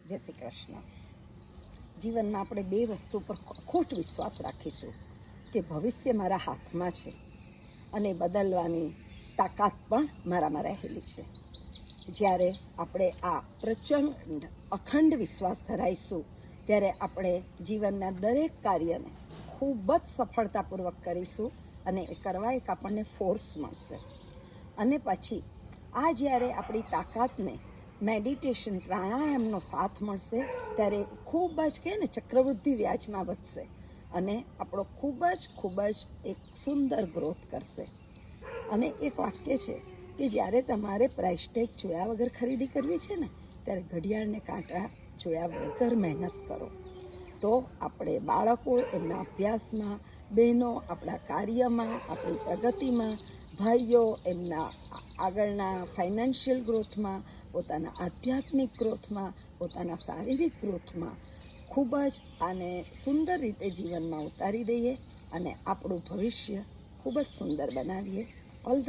જય શ્રી કૃષ્ણ. જીવનમાં આપણે બે વસ્તુ પર અખૂટ વિશ્વાસ રાખીશું કે ભવિષ્ય મારા હાથમાં છે અને બદલવાની તાકાત પણ મારામાં રહેલી છે. જ્યારે આપણે આ પ્રચંડ અખંડ વિશ્વાસ ધરાઈશું ત્યારે આપણે જીવનના દરેક કાર્યને ખૂબ જ સફળતાપૂર્વક કરીશું અને એ કરવા એક આપણને ફોર્સ મળશે. અને પછી આ જ્યારે આપણી તાકાતને મેડિટેશન પ્રાણાયામનો સાથ મળશે ત્યારે ખૂબ જ કહે ને ચક્રવૃદ્ધિ વ્યાજમાં વધશે અને આપણો ખૂબ જ એક સુંદર ગ્રોથ કરશે. અને એક વાક્ય છે કે જ્યારે તમારે પ્રાઇસ ટેગ જોયા વગર ખરીદી કરવી છે ને ત્યારે ઘડિયાળને કાંટા જોયા વગર મહેનત કરો. તો આપણે બાળકો એમના અભ્યાસમાં, બહેનો આપણા કાર્યમાં, આપણી પ્રગતિમાં, ભાઈઓ એમના આગળના ફાઇનાન્શિયલ ગ્રોથમાં, પોતાના આધ્યાત્મિક ગ્રોથમાં, પોતાના શારીરિક ગ્રોથમાં ખૂબ જ આને સુંદર રીતે જીવનમાં ઉતારી દઈએ અને આપણું ભવિષ્ય ખૂબ જ સુંદર બનાવીએ. All the